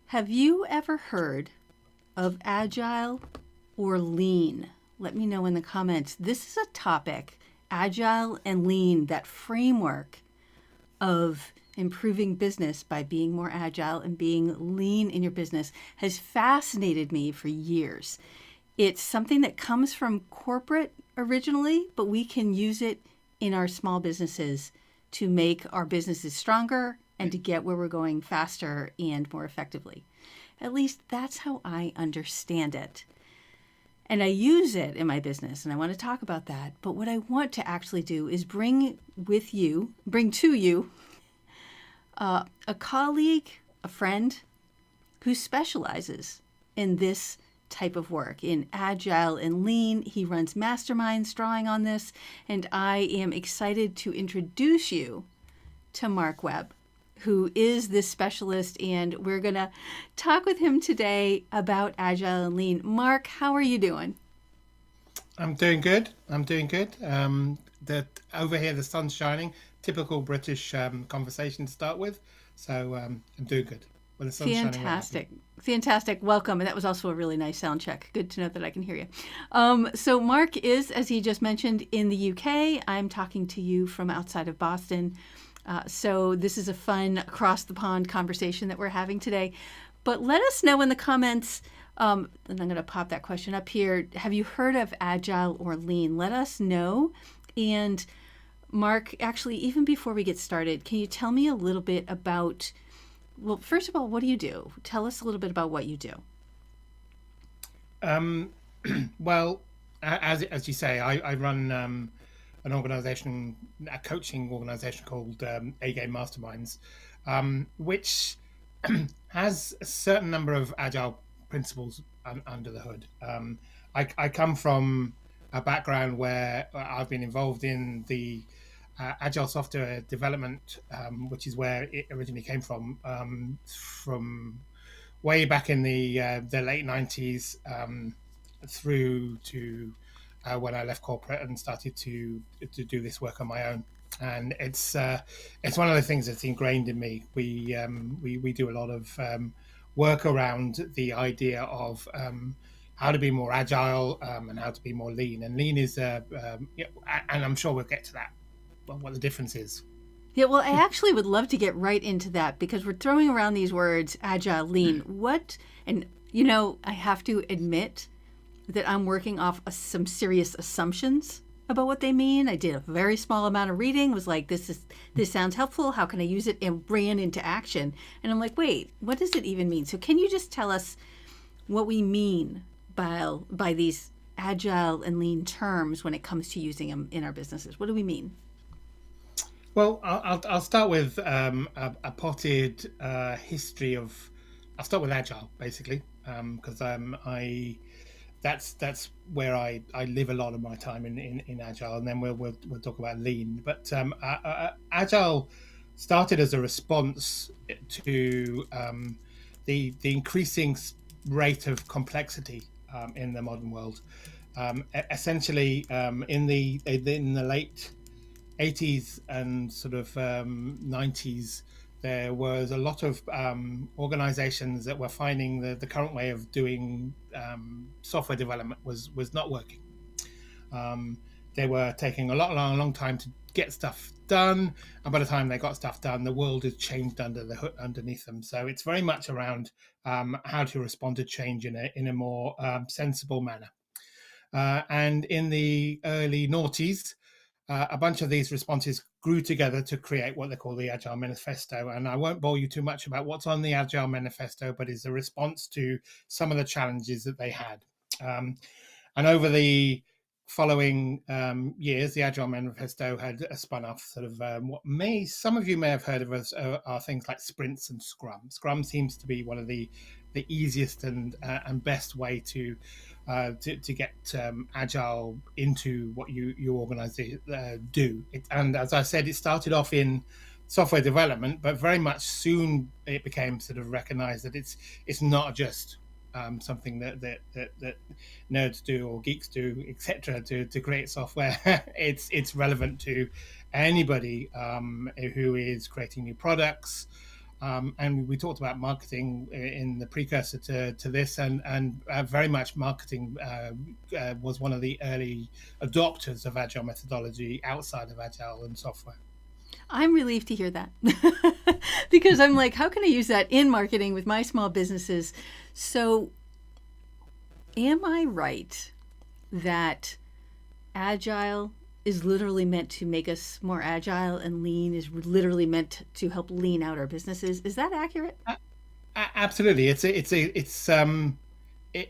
Have you ever heard of Agile or Lean? Let me know in the comments. This is a topic, Agile and Lean, that framework of improving business by being more agile and being lean in your business has fascinated me for years. It's something that comes from corporate originally, but we can use it in our small businesses to make our businesses stronger and to get where we're going faster and more effectively. At least that's how I understand it. And I use it in my business, and I want to talk about that. But what I want to actually do is bring to you a colleague, a friend who specializes in this type of work, in Agile and Lean. He runs masterminds drawing on this, and I am excited to introduce you to Mark Webb, who is this specialist, and we're going to talk with him today about Agile and Lean. Mark, how are you doing? I'm doing good. Over here the sun's shining. Typical British conversation to start with. So I'm doing good. When the sun's shining, we're happy. Fantastic. Fantastic. Welcome. And that was also a really nice sound check. Good to know that I can hear you. So, Mark is, as he just mentioned, in the UK. I'm talking to you from outside of Boston. So, this is a fun across the pond conversation that we're having today. But let us know in the comments. And I'm going to pop that question up here. Have you heard of Agile or Lean? Let us know. And Mark, actually, even before we get started, can you tell me a little bit about, well, first of all, what do you do? Tell us a little bit about what you do. Um, well, as you say, I run an organization, a coaching organization called A-Game Masterminds, which has a certain number of agile principles under the hood. I come from a background where I've been involved in the agile software development, which is where it originally came from way back in the late 90s, through to when I left corporate and started to do this work on my own. And it's one of the things that's ingrained in me. We do a lot of work around the idea of how to be more agile, and how to be more lean. And lean is yeah, and I'm sure we'll get to that, what the difference is. Yeah, well, I actually would love to get right into that because we're throwing around these words, Agile, Lean. What, and I have to admit that I'm working off some serious assumptions about what they mean. I did a very small amount of reading, was like, this sounds helpful. How can I use it? And ran into action. And I'm like, wait, what does it even mean? So can you just tell us what we mean by these agile and lean terms when it comes to using them in our businesses? What do we mean? Well, I'll start with a potted history of. I'll start with agile basically, because I that's where I live a lot of my time in agile, and then we'll talk about lean. But agile started as a response to the increasing rate of complexity in the modern world. Essentially, in the late 80s and sort of 90s, there was a lot of organizations that were finding the current way of doing software development was not working. Um, they were taking a long time to get stuff done, and by the time they got stuff done, the world had changed underneath them. So it's very much around how to respond to change in a more sensible manner. And in the early noughties, a bunch of these responses grew together to create what they call the Agile Manifesto. And I won't bore you too much about what's on the Agile Manifesto, but it's a response to some of the challenges that they had. Um, and over the following years, the Agile Manifesto had spun off sort of what some of you may have heard of as are things like sprints and Scrum. Scrum seems to be one of the easiest and best way to get agile into what you organize do. And as I said, it started off in software development, but very much soon it became sort of recognized that it's not just something that nerds do or geeks do, etc., to create software. It's relevant to anybody who is creating new products, And we talked about marketing in the precursor to this, and very much marketing was one of the early adopters of agile methodology outside of agile and software. I'm relieved to hear that because I'm like, how can I use that in marketing with my small businesses? So, am I right that agile is literally meant to make us more agile and lean is literally meant to help lean out our businesses? Is that accurate? Absolutely, it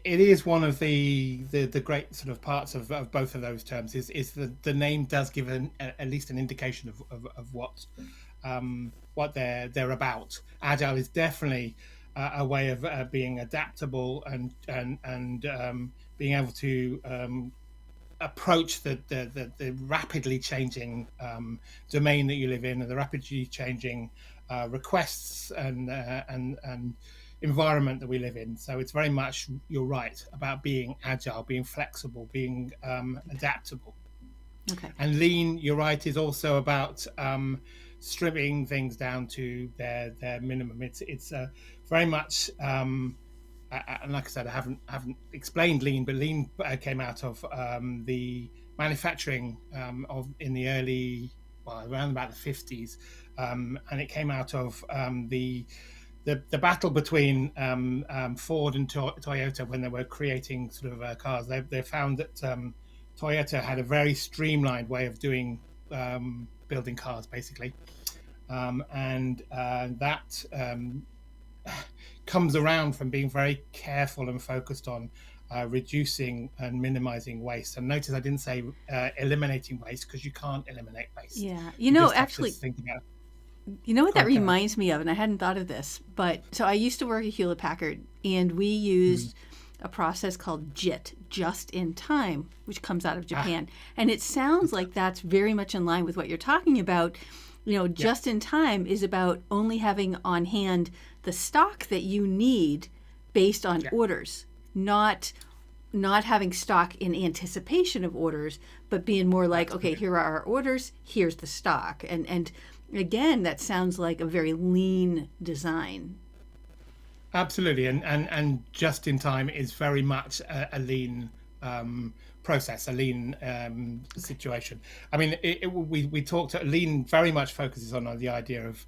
is one of the great sort of parts of both of those terms. Is the name does give at least an indication of what they're about. Agile is definitely a way of being adaptable and being able to approach the rapidly changing domain that you live in, and the rapidly changing requests and environment that we live in. So it's very much, you're right, about being agile, being flexible, being adaptable. Okay. And lean, you're right, is also about stripping things down to their minimum. It's very much and like I said, I haven't explained lean, but lean came out of the manufacturing of in the early, well, around about the 50s, and it came out of the battle between Ford and Toyota when they were creating sort of cars. They found that Toyota had a very streamlined way of doing building cars, basically, and that comes around from being very careful and focused on reducing and minimizing waste. And notice I didn't say eliminating waste, because you can't eliminate waste. Yeah. You just have to Actually, think about. you know what Go that on, Karen. reminds me of, and I hadn't thought of this, but so I used to work at Hewlett Packard, and we used a process called JIT, just in time, which comes out of Japan. And it sounds like that's very much in line with what you're talking about. Just in time is about only having on hand the stock that you need based on orders, not having stock in anticipation of orders, but being more like, okay, here are our orders, here's the stock. And again, that sounds like a very lean design. Absolutely, and just in time is very much a lean process, a lean situation. I mean, we talked. Lean very much focuses on the idea of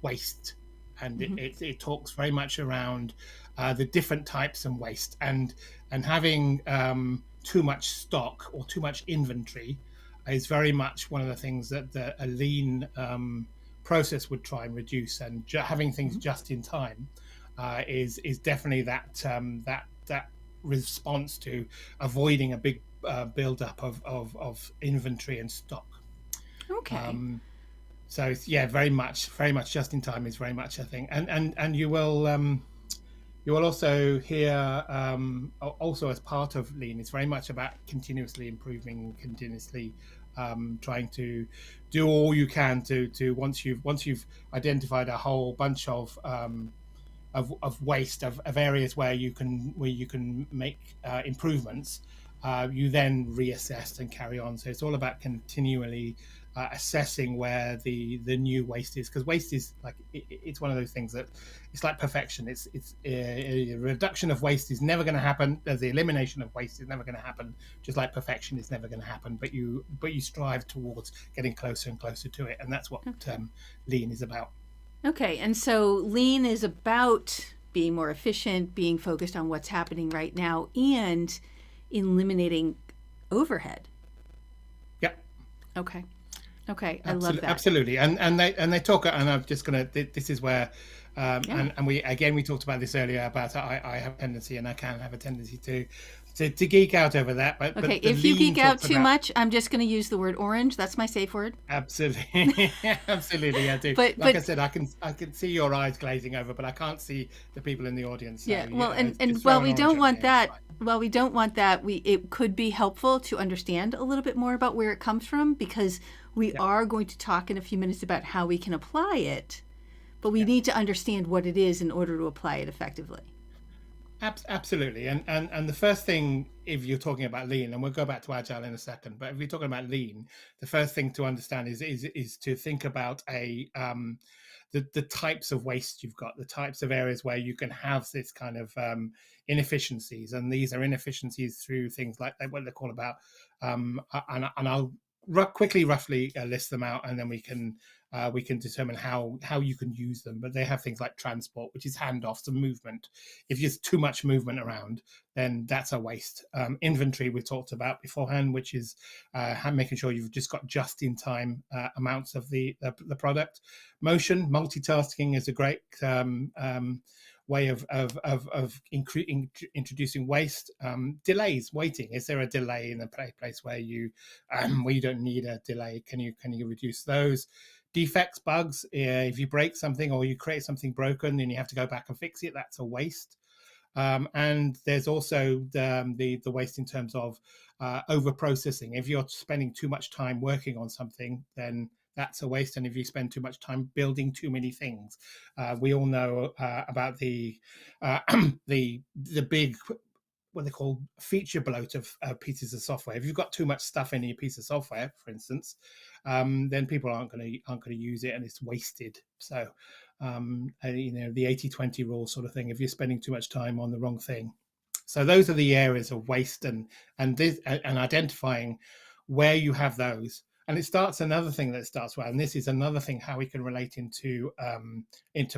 waste, and it talks very much around the different types of waste, and having too much stock or too much inventory is very much one of the things that a lean process would try and reduce. And having things just in time is definitely that response to avoiding a big build-up of inventory and stock. Okay. So yeah, very much just in time is very much a thing. And you will also hear also as part of lean, it's very much about continuously improving, continuously trying to do all you can to once you've identified a whole bunch of waste of areas where you can make improvements, you then reassess and carry on. So it's all about continually assessing where the new waste is, because waste is like it's one of those things that it's like perfection. It's a reduction of waste is never going to happen. There's the elimination of waste is never going to happen. Just like perfection is never going to happen. But you strive towards getting closer and closer to it, and that's what lean is about. Okay. And so lean is about being more efficient, being focused on what's happening right now, and eliminating overhead. Yep. Okay. Okay. I love that. Absolutely. And they talk, and I'm just gonna. This is where, and we talked about this earlier about I have a tendency, and I can have a tendency to geek out over that. But Okay, but if you lean geek out talks too about, much, I'm just going to use the word orange. That's my safe word. absolutely, absolutely, I do. But Like I said, I can see your eyes glazing over, but I can't see the people in the audience. So, yeah, well, and just while throw an we orange don't at want me, and it's that, fine. it could be helpful to understand a little bit more about where it comes from, because we are going to talk in a few minutes about how we can apply it, but we need to understand what it is in order to apply it effectively. Absolutely, and the first thing, if you're talking about lean, and we'll go back to agile in a second, but if you're talking about lean, the first thing to understand is to think about the types of waste you've got, the types of areas where you can have this kind of inefficiencies, and these are inefficiencies through things like what they call about, and I'll quickly, roughly list them out, and then we can determine how you can use them. But they have things like transport, which is handoffs and movement. If there's too much movement around, then that's a waste. Inventory we talked about beforehand, which is making sure you've just got just in time amounts of the product. Motion, multitasking is a great way of introducing waste. Delays, waiting. Is there a delay in a place where you don't need a delay? Can you reduce those? Defects, bugs. If you break something or you create something broken, then you have to go back and fix it. That's a waste. And there's also the waste in terms of over processing. If you're spending too much time working on something, then that's a waste. And if you spend too much time building too many things, we all know about the big, what they call feature bloat of pieces of software. If you've got too much stuff in your piece of software, for instance, then people aren't going to use it, and it's wasted. So the 80-20 rule sort of thing. If you're spending too much time on the wrong thing, so those are the areas of waste, and identifying where you have those. And it starts, another thing that starts well, and this is another thing how we can relate into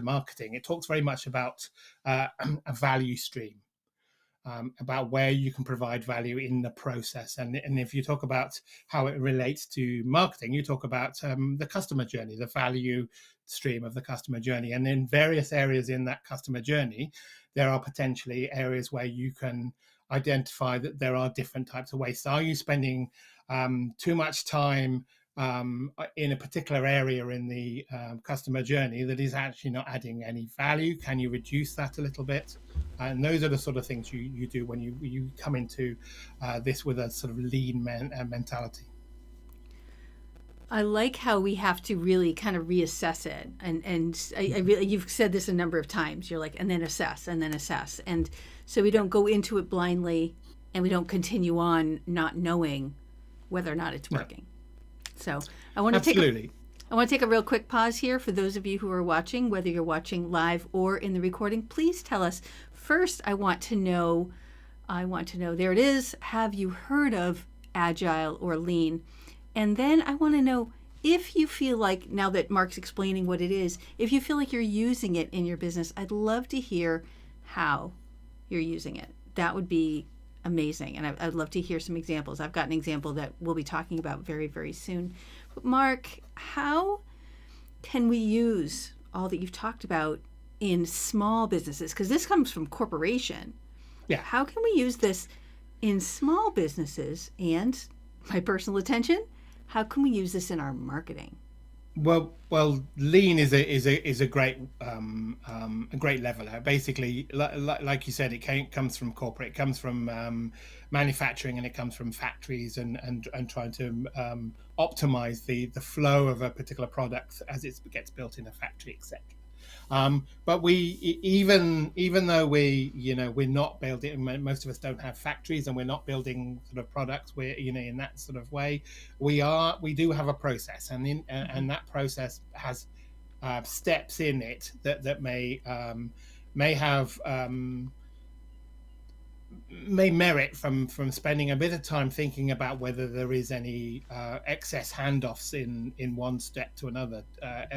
marketing. It talks very much about a value stream, about where you can provide value in the process. And if you talk about how it relates to marketing, you talk about the customer journey, the value stream of the customer journey. And in various areas in that customer journey, there are potentially areas where you can identify that there are different types of waste. Are you spending too much time in a particular area in the customer journey that is actually not adding any value? Can you reduce that a little bit? And those are the sort of things you do when you come into this with a sort of lean mentality. I like how we have to really kind of reassess it, and I really, you've said this a number of times. You're like, and then assess, and so we don't go into it blindly, and we don't continue on not knowing whether or not it's working. So I want to take a real quick pause here for those of you who are watching, whether you're watching live or in the recording. Please tell us first. I want to know. There it is. Have you heard of Agile or Lean? And then I want to know if you feel like, now that Mark's explaining what it is, if you feel like you're using it in your business. I'd love to hear how you're using it. That would be amazing. And I'd love to hear some examples. I've got an example that we'll be talking about very, very soon. But Mark, how can we use all that you've talked about in small businesses? Because this comes from corporation. Yeah. How can we use this in small businesses? And my personal attention, how can we use this in our marketing? Well, lean is a great leveler. Basically, like you said, it comes from corporate, it comes from manufacturing, and it comes from factories, and trying to optimize the flow of a particular product as it gets built in a factory, etc. But even though we're not building, most of us don't have factories, and we're not building sort of products, we're in that sort of way, we do have a process, and that process has steps in it that may merit from spending a bit of time thinking about whether there is any excess handoffs in one step to another,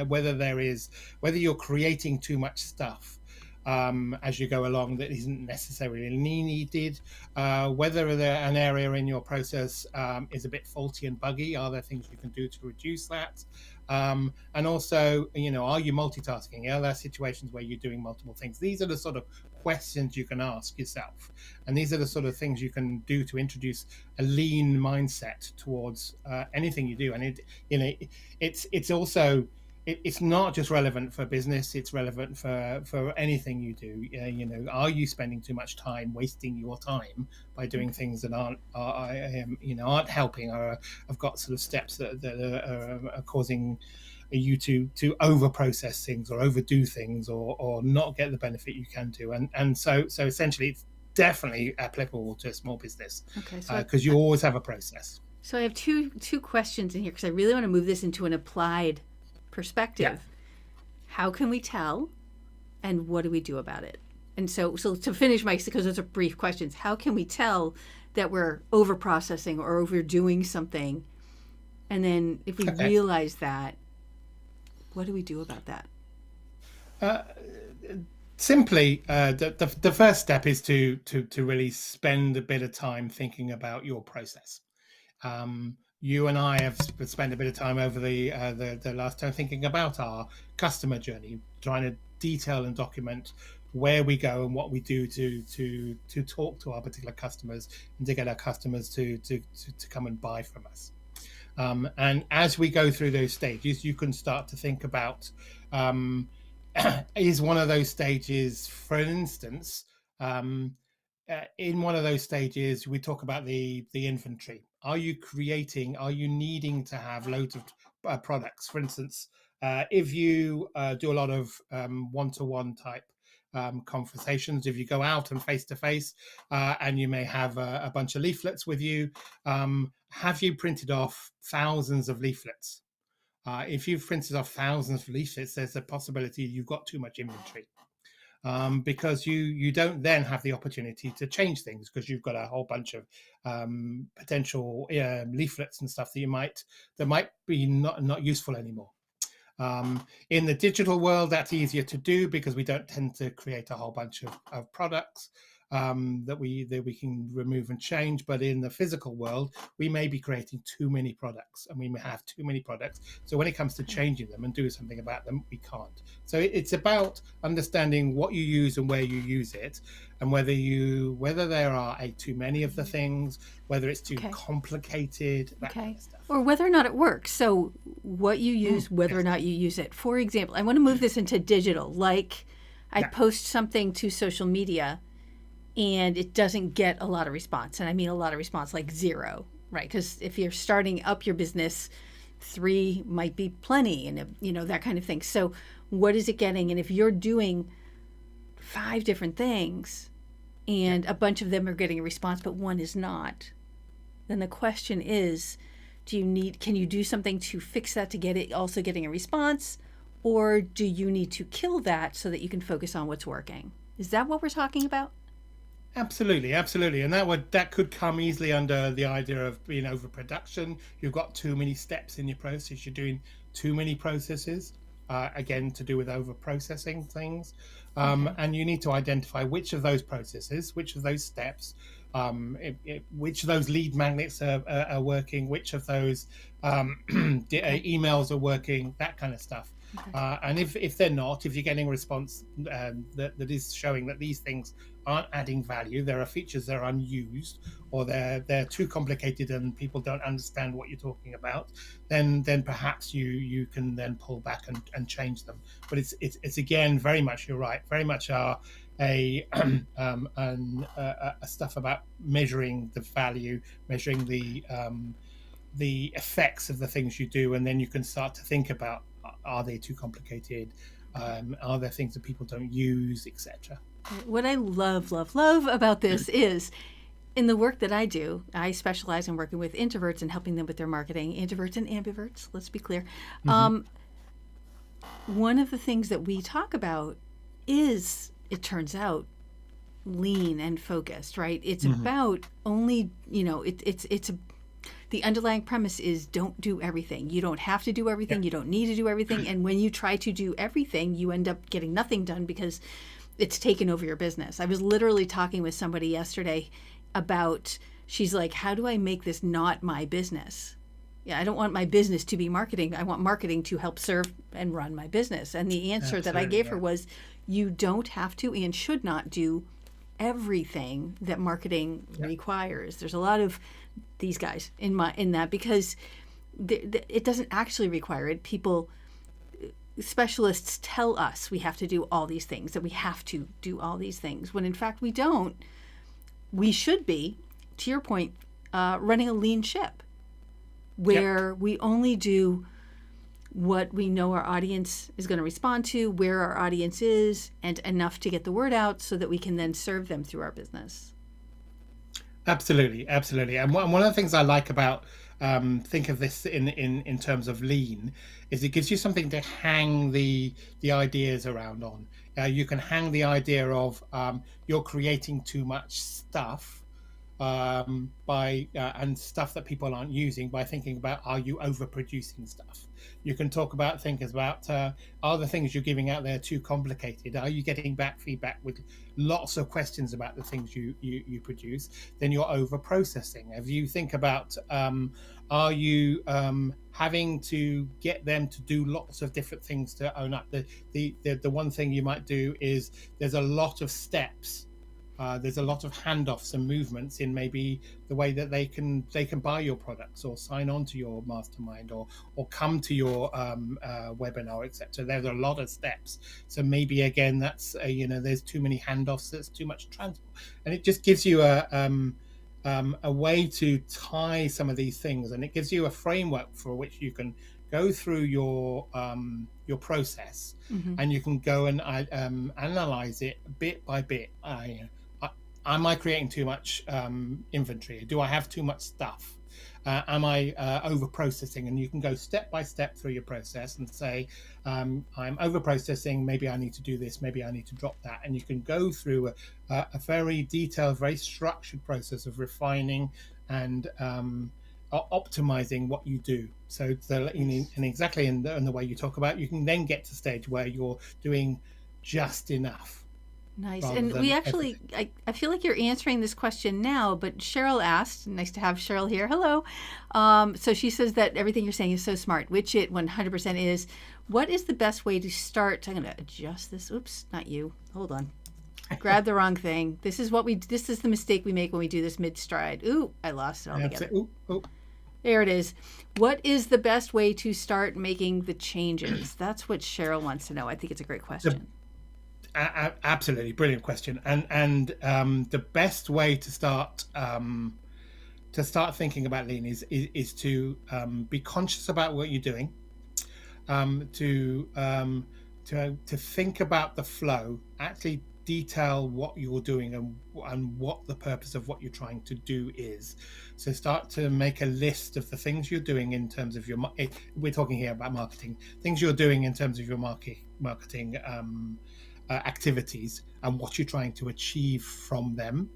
whether you're creating too much stuff as you go along that isn't necessarily needed, whether an area in your process is a bit faulty and buggy. Are there things you can do to reduce that? And also, are you multitasking? Are there situations where you're doing multiple things? These are the sort of questions you can ask yourself, and these are the sort of things you can do to introduce a lean mindset towards anything you do. And it's also, it's not just relevant for business, it's relevant for anything you do. Are you spending too much time, wasting your time by doing things that aren't helping, or have got sort of steps that are causing you to over process things or overdo things, or not get the benefit you can do, and so essentially it's definitely applicable to a small business. Okay, so because you always have a process. So I have two questions in here, because I really want to move this into an applied perspective. how can we tell, and what do we do about it? And so to finish, Mike, because those are brief questions, how can we tell that we're over processing or overdoing something? And then if we Okay. realize that, what do we do about that? Uh, Simply, the first step is to really spend a bit of time thinking about your process. You and I have spent a bit of time over the last time thinking about our customer journey, trying to detail and document where we go and what we do to talk to our particular customers and to get our customers to come and buy from us. And as we go through those stages, you can start to think about, um, is one of those stages, for instance, um, in one of those stages, we talk about the inventory. Are you creating? Are you needing to have loads of products? For instance, if you do a lot of one-to-one type conversations, if you go out and face to face, and you may have a bunch of leaflets with you, have you printed off thousands of leaflets? If you've printed off thousands of leaflets, there's a possibility you've got too much inventory, because you don't then have the opportunity to change things because you've got a whole bunch of potential leaflets and stuff that might be not useful anymore. In the digital world, that's easier to do because we don't tend to create a whole bunch of products that we can remove and change. But in the physical world, we may be creating too many products, and we may have too many products. So when it comes to changing them and doing something about them, we can't. So it's about understanding what you use and where you use it, and whether there are too many of the things, whether it's too Okay. complicated, that kind Okay. of stuff. Or whether or not it works. So, what you use, whether or Yes. not you use it. For example, I want to move this into digital. Like, I Yeah. post something to social media and it doesn't get a lot of response. And I mean a lot of response, like zero, right? Because if you're starting up your business, three might be plenty, and that kind of thing. So, what is it getting? And if you're doing five different things and a bunch of them are getting a response, but one is not, then the question is, can you do something to fix that to get it also getting a response? Or do you need to kill that so that you can focus on what's working? Is that what we're talking about? Absolutely, absolutely, and that could come easily under the idea of being overproduction. You've got too many steps in your process. You're doing too many processes. Again, to do with over processing things, Okay. and you need to identify which of those processes, which of those steps, which of those lead magnets are working, which of those Okay. emails are working, that kind of stuff. Okay. And if they're not, if you're getting a response that is showing that these things aren't adding value, there are features that are unused, or they're too complicated and people don't understand what you're talking about, then perhaps you can then pull back and change them. But it's again very much, you're right, very much a stuff about measuring the value, measuring the effects of the things you do, and then you can start to think about, are they too complicated, are there things that people don't use, etc. What I love, love, love about this is in the work that I do, I specialize in working with introverts and helping them with their marketing, introverts and ambiverts, let's be clear. Mm-hmm. One of the things that we talk about is, it turns out, lean and focused, right? It's Mm-hmm. about only, the underlying premise is don't do everything. You don't have to do Yeah. everything. You don't need to do everything. And when you try to do everything, you end up getting nothing done because it's taken over your business. I was literally talking with somebody yesterday about, she's like, how do I make this not my business? Yeah, I don't want my business to be marketing. I want marketing to help serve and run my business. And the answer that I Absolutely, gave yeah. her was, you don't have to and should not do everything that marketing Yeah. requires. There's a lot of these guys in that because it doesn't actually require it. People, specialists tell us we have to do all these things, that we have to do all these things, when in fact we don't. We should be, to your point, running a lean ship where we only do what we know our audience is going to respond to, where our audience is, and enough to get the word out so that we can then serve them through our business. Absolutely, absolutely. And one of the things I like about think of this in terms of lean, is it gives you something to hang the ideas around on. You can hang the idea of you're creating too much stuff by and stuff that people aren't using, by thinking about, are you overproducing stuff? You can talk about things about are the things you're giving out there too complicated? Are you getting back feedback with lots of questions about the things you produce? Then you're over processing. If you think about are you having to get them to do lots of different things to own up? The one thing you might do is there's a lot of steps. There's a lot of handoffs and movements in maybe the way that they can buy your products or sign on to your mastermind or come to your webinar, etc. There's a lot of steps. So maybe again, that's there's too many handoffs. That's too much transport, and it just gives you a way to tie some of these things, and it gives you a framework for which you can go through your process, and you can go and analyze it bit by bit. Am I creating too much inventory? Do I have too much stuff? Am I over processing? And you can go step by step through your process and say, I'm over processing. Maybe I need to do this. Maybe I need to drop that. And you can go through a very detailed, very structured process of refining and optimizing what you do. So and exactly in the way you talk about, you can then get to the stage where you're doing just enough. Nice. And we actually, I feel like you're answering this question now, but Cheryl asked, nice to have Cheryl here. Hello. So she says that everything you're saying is so smart, which it 100% is. What is the best way to start? I'm going to adjust this. Oops, not you. Hold on. Grab the wrong thing. This is the mistake we make when we do this mid-stride. Ooh, I lost it altogether. Ooh. There it is. What is the best way to start making the changes? That's what Cheryl wants to know. I think it's a great question. Absolutely brilliant question, and the best way to start thinking about lean is to be conscious about what you're doing, to think about the flow, actually detail what you're doing and what the purpose of what you're trying to do is. So start to make a list of the things you're doing in terms of your. We're talking here about marketing. Things you're doing in terms of your marketing. Activities and what you're trying to achieve from them,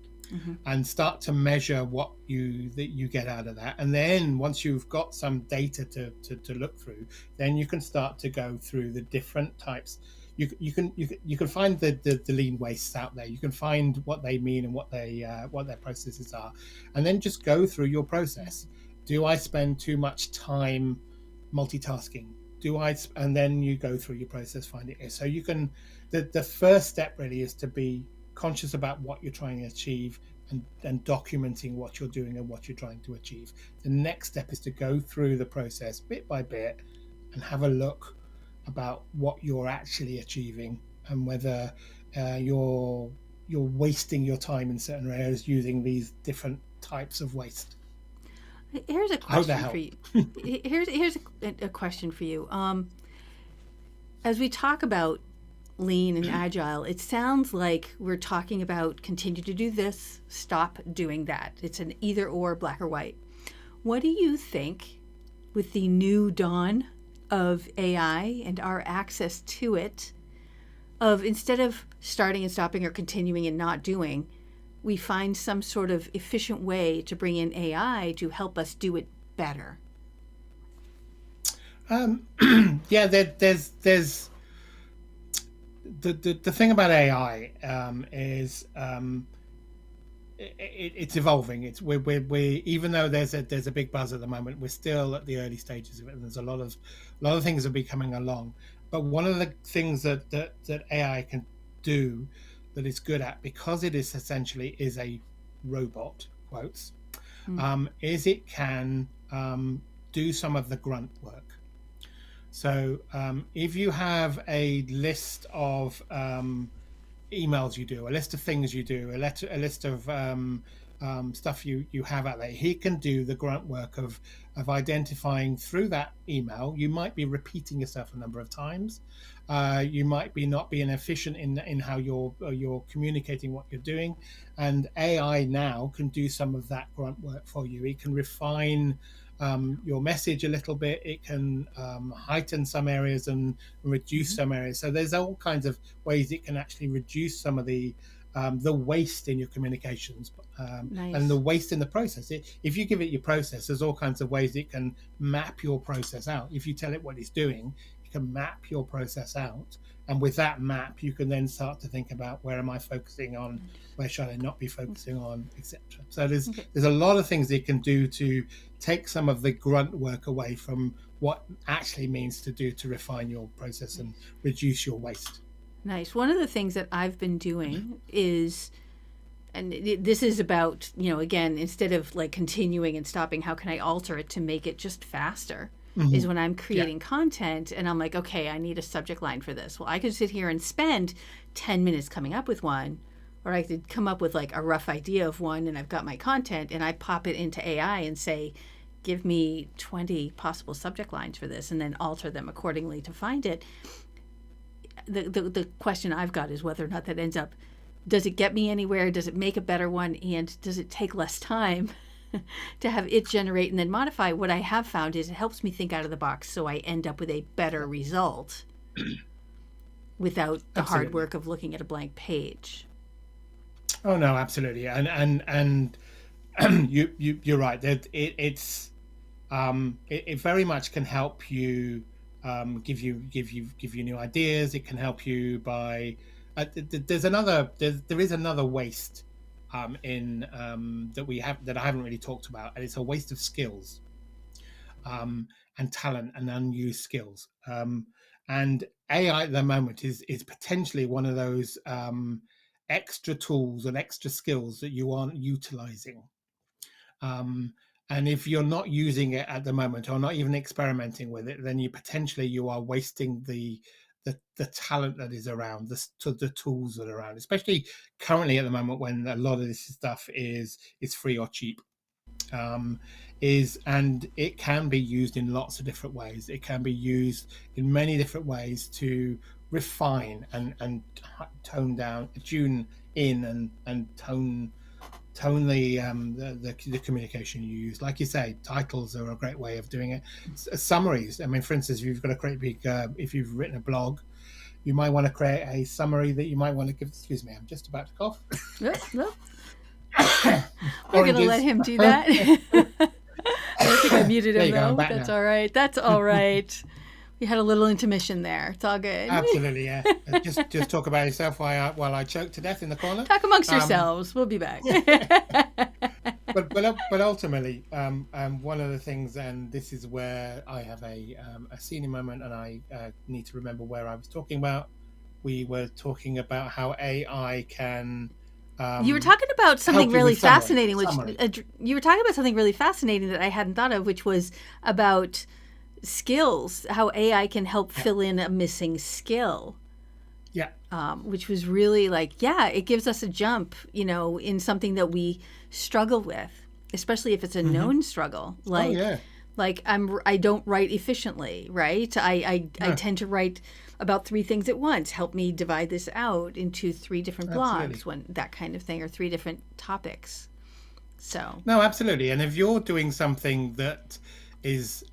and start to measure what you get out of that. And then once you've got some data to look through, then you can start to go through the different types. You can find the lean wastes out there. You can find what they mean and what their processes are, and then just go through your process. Do I spend too much time multitasking? And then you go through your process, find it. So you can, the first step really is to be conscious about what you're trying to achieve and documenting what you're doing and what you're trying to achieve. The next step is to go through the process bit by bit and have a look about what you're actually achieving and whether you're wasting your time in certain areas using these different types of waste. Here's a question for you. Here's a question for you. As we talk about lean and agile, it sounds like we're talking about continue to do this, stop doing that. It's an either or, black or white. What do you think with the new dawn of AI and our access to it, of instead of starting and stopping or continuing and not doing, we find some sort of efficient way to bring in AI to help us do it better? Yeah, there's the thing about AI is it's evolving. We even though there's a big buzz at the moment, we're still at the early stages of it. And there's a lot of things that are coming along. But one of the things that AI can do that it's good at, because it is essentially a robot, quotes, is it can do some of the grunt work. So if you have a list of emails you do, a list of things you do, a list of stuff you have out there, he can do the grunt work of identifying through that email. You might be repeating yourself a number of times. You might be not being efficient in how you're communicating what you're doing, and AI now can do some of that grunt work for you. It can refine your message a little bit. It can heighten some areas and reduce some areas. So there's all kinds of ways it can actually reduce some of the waste in your communications, and the Nice. waste in the process. If you give it your process, there's all kinds of ways it can map your process out. If you tell it what it's doing, it can map your process out. And with that map, you can then start to think about, where am I focusing on? Where should I not be focusing on, etc. So Okay. there's a lot of things it can do to take some of the grunt work away from what actually means to refine your process and Nice. reduce your waste. Nice. One of the things that I've been doing is, and this is about, again, instead of like continuing and stopping, how can I alter it to make it just faster? Is when I'm Yeah, creating content and I'm like, okay, I need a subject line for this. Well, I could sit here and spend 10 minutes coming up with one, or I could come up with like a rough idea of one and I've got my content and I pop it into AI and say, give me 20 possible subject lines for this, and then alter them accordingly to find it. The question I've got is whether or not that ends up, does it get me anywhere? Does it make a better one? And does it take less time to have it generate and then modify? What I have found is it helps me think out of the box, so I end up with a better result without the hard absolutely. work of looking at a blank page. Oh no, absolutely. And you're right. That it very much can help you, give you new ideas. It can help you by there is another waste in that I haven't really talked about, and it's a waste of skills, and talent and unused skills. And AI at the moment is potentially one of those extra tools and extra skills that you aren't utilizing. Um, and if you're not using it at the moment, or not even experimenting with it, then you are wasting the talent that is around, the tools that are around, especially currently at the moment, when a lot of this stuff is free or cheap. um, is And it can be used in lots of different ways. It can be used in many different ways to refine and tone down, tune in, and tone the communication you use. Like you say, titles are a great way of doing it. Summaries. I mean, for instance, if you've got a great big, if you've written a blog, you might want to create a summary that you might want to give. Excuse me, I'm just about to cough. Well, well, we're going to let Oranges. him do that. I don't think I muted There him you go. I'm though. back That's now. all right. That's all right. We had a little intermission there. It's all good. Absolutely, yeah. Just talk about yourself while I choke to death in the corner. Talk amongst Um, yourselves. We'll be back. but ultimately, one of the things, and this is where I have a senior moment, and I need to remember where I was talking about. We were talking about how AI can You were um, talking about something help you really with summary. fascinating, which Summary. you were talking about something really fascinating that I hadn't thought of, which was about skills, how AI can help Yeah, fill in a missing skill, yeah. which was really like, yeah, it gives us a jump, in something that we struggle with, especially if it's a Hmm. known struggle. Oh Like, yeah. I don't write efficiently, right? I No, tend to write about three things at once. Help me divide this out into three different blogs, absolutely. when that kind of thing, or three different topics. So, No, absolutely. And if you're doing something that is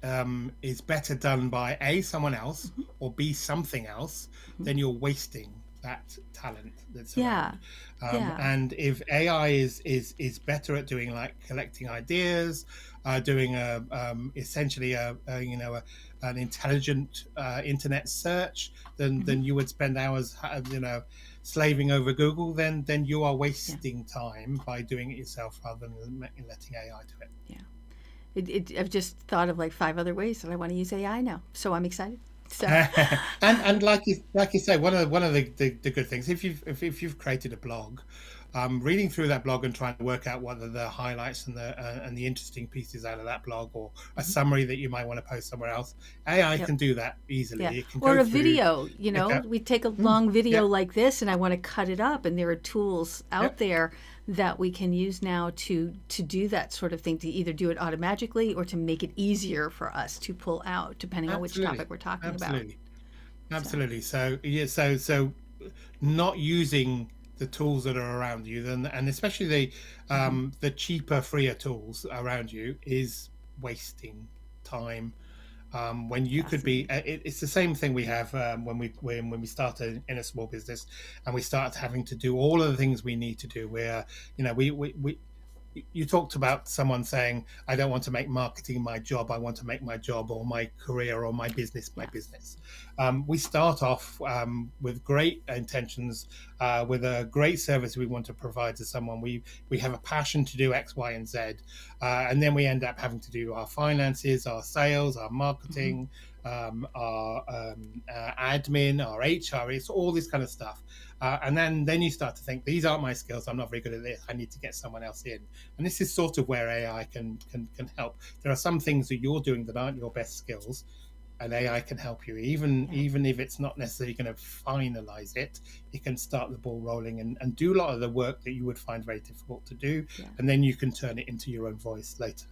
better done by someone else, mhm, or B something else, mhm. then you're wasting that talent that's Yeah, around. yeah, And if AI is better at doing, like, collecting ideas, doing essentially an intelligent internet search, mhm, than you would spend hours slaving over Google, then you are yeah, wasting time by doing it yourself, rather than letting AI do it. yeah. I've just thought of like five other ways that I want to use AI now, so I'm excited. So, And like you say, one of the good things, if you've created a blog, reading through that blog and trying to work out what are the highlights and the interesting pieces out of that blog, or a mhm, summary that you might want to post somewhere else, AI yep. can do that easily. Yeah. It can Or go a through, video, pick up. we take a Mm, long video yep, like this and I want to cut it up, and there are tools out yep, there that we can use now to do that sort of thing, to either do it automatically or to make it easier for us to pull out depending on which absolutely, topic we're talking about. absolutely, So, absolutely. So yeah, so not using the tools that are around you, then, and especially mhm, the cheaper, freer tools around you, is wasting time when you could be. Fascinating. It's the same thing we have when we started in a small business and we start having to do all of the things we need to do. Where we you talked about someone saying, I don't want to make marketing my job. I want to make my job or my career or my business my Yes. business. We start off with great intentions, with a great service we want to provide to someone. We have a passion to do X, Y, and Z. And then we end up having to do our finances, our sales, our Hmm. marketing, our admin, our HR, it's all this kind of stuff. And then you start to think, these aren't my skills. I'm not very good at this. I need to get someone else in. And this is sort of where AI can help. There are some things that you're doing that aren't your best skills, and AI can help you. Yeah. Even if it's not necessarily going to finalize it, it can start the ball rolling and do a lot of the work that you would find very difficult to do, Yeah. and then you can turn it into your own voice later.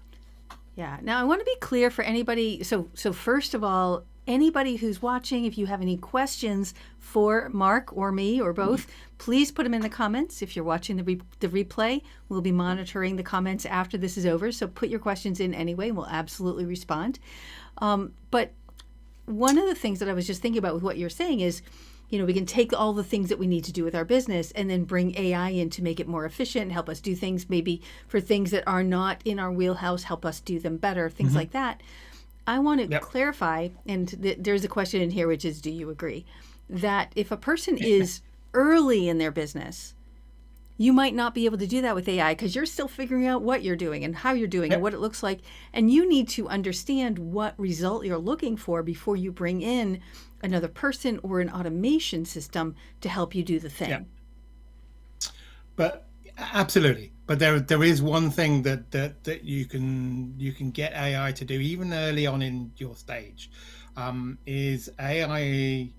Yeah. Now I want to be clear for anybody. So first of all, anybody who's watching, if you have any questions for Mark or me or both, please put them in the comments. If you're watching the replay, we'll be monitoring the comments after this is over. So put your questions in anyway, and we'll absolutely respond. But one of the things that I was just thinking about with what you're saying is, we can take all the things that we need to do with our business and then bring AI in to make it more efficient, help us do things maybe for things that are not in our wheelhouse, help us do them better, things Mm-hmm. like that. I want to Yep. clarify, and there's a question in here, which is, do you agree that if a person is early in their business, you might not be able to do that with AI because you're still figuring out what you're doing and how you're doing and Yep. what it looks like. And you need to understand what result you're looking for before you bring in another person or an automation system to help you do the Yep. thing. But absolutely. But there is one thing that you can get AI to do even early on in your stage, is AI,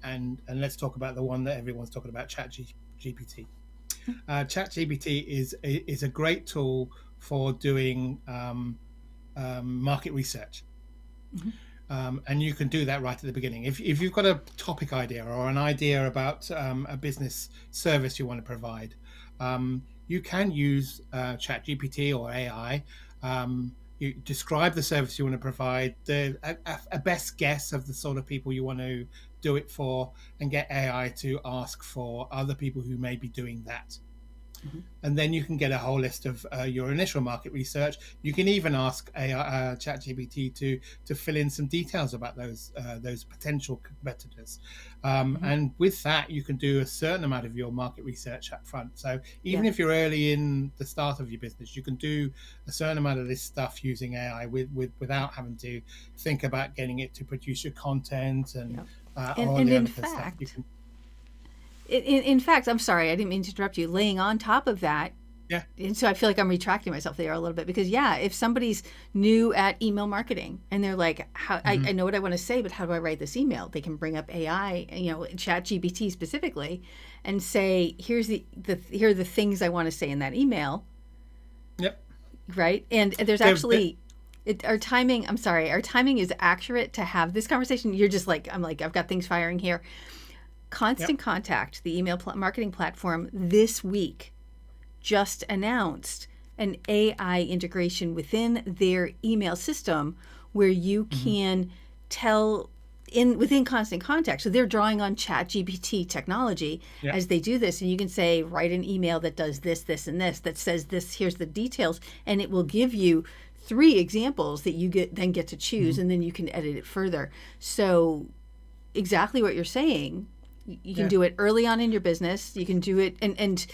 and let's talk about the one that everyone's talking about, Chat GPT. ChatGPT is a great tool for doing market research. Mm-hmm. And you can do that right at the beginning. If you've got a topic idea or an idea about a business service you want to provide, you can use ChatGPT or AI. You describe the service you want to provide, a best guess of the sort of people you want to do it for, and get AI to ask for other people who may be doing that. Mm-hmm. And then you can get a whole list of your initial market research. You can even ask ChatGPT to fill in some details about those potential competitors. Mm-hmm. And with that, you can do a certain amount of your market research up front. So even Yeah. if you're early in the start of your business, you can do a certain amount of this stuff using AI without having to think about getting it to produce your content and Yeah. all And the in other kind of stuff. You fact, can, in fact, I'm sorry, I didn't mean to interrupt you. Laying on top of that, yeah. and so I feel like I'm retracting myself there a little bit because, yeah, if somebody's new at email marketing and they're like, how, Mm-hmm. I know what I want to say, but how do I write this email? They can bring up AI, Chat GPT specifically, and say, here are the things I want to say in that email, Yep. right? And there's They're, actually, our timing, I'm sorry, our timing is accurate to have this conversation. You're just like, I'm like, I've got things firing here. Constant yep. Contact, the email marketing platform, this week just announced an AI integration within their email system where you Mm-hmm. can tell within Constant Contact. So they're drawing on Chat GPT technology Yep. as they do this, and you can say, write an email that does this, this, and this, that says this, here's the details, and it will give you 3 examples that you get to choose, Mm-hmm. and then you can edit it further. So exactly what you're saying. You can Yeah. do it early on in your business. You can do it, and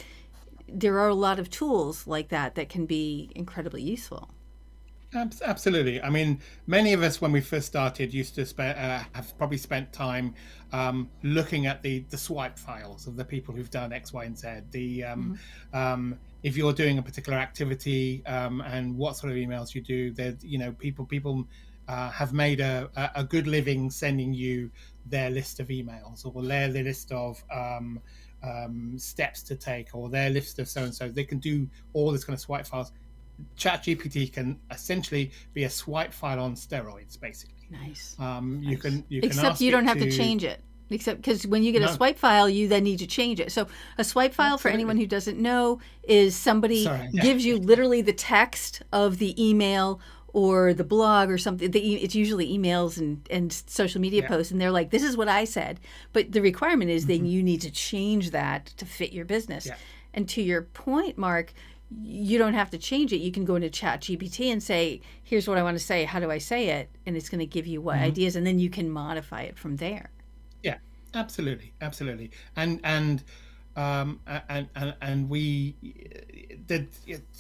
there are a lot of tools like that can be incredibly useful. Absolutely. I mean, many of us, when we first started, used to have probably spent time looking at the swipe files of the people who've done X, Y, and Z. Mm-hmm. If you're doing a particular activity and what sort of emails you do, there, people have made a good living sending you their list of emails or their list of steps to take or their list of so and so. They can do all this kind of swipe files. ChatGPT can essentially be a swipe file on steroids, basically. Nice. You Nice. can Except ask you don't it have to to change it. Except because when you get a no, swipe file, you then need to change it. So a swipe file, for anyone absolutely. who doesn't know, is somebody Sorry, yeah, gives you literally the text of the email or the blog or something. It's usually emails and social media Yeah. posts, and they're like, "This is what I said," but the requirement is then Hmm. you need to change that to fit your business. Yeah. And to your point, Mark, you don't have to change it. You can go into Chat GPT and say, "Here's what I want to say. How do I say it?" And it's going to give you what Hmm. ideas, and then you can modify it from there. Yeah, absolutely, absolutely, and we did.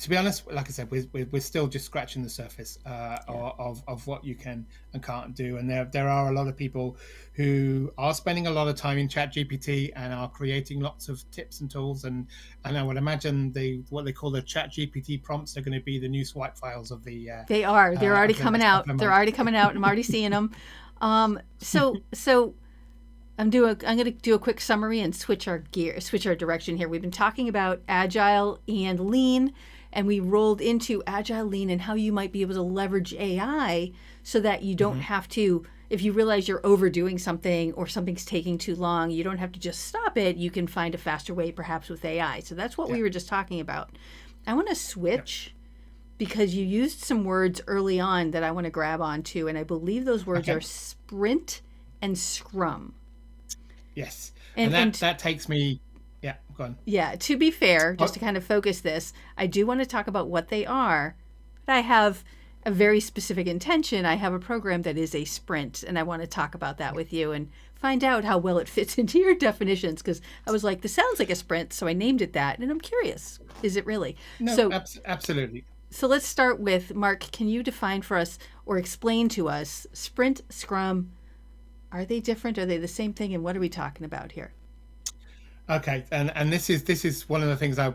To be honest, like I said, we're still just scratching the surface Yeah. of what you can and can't do, and there are a lot of people who are spending a lot of time in Chat GPT and are creating lots of tips and tools, and I would imagine what they call the Chat GPT prompts are going to be the new swipe files of the They are. They're already coming next out. couple of They're months. already coming out. I'm already seeing them. So I'm going to do a quick summary and switch our direction here. We've been talking about agile and lean, and we rolled into agile, lean, and how you might be able to leverage AI so that you don't Hmm. have to. If you realize you're overdoing something or something's taking too long, you don't have to just stop it. You can find a faster way, perhaps with AI. So that's what Yeah, we were just talking about. I want to yeah. switch because you used some words early on that I want to grab onto, and I believe those words are Okay. sprint and scrum. Yes, and And that takes me. Yeah, go on. yeah, to be fair, just Oh, to kind of focus this, I do want to talk about what they are, but I have a very specific intention. I have a program that is a sprint, and I want to talk about that yeah. with you and find out how well it fits into your definitions because I was like, this sounds like a sprint, so I named it that, and I'm curious, is it really? No, So absolutely. so let's start with Mark, can you define for us or explain to us sprint, scrum, are they different? Are they the same thing? And what are we talking about here? Okay, and this is one of the things I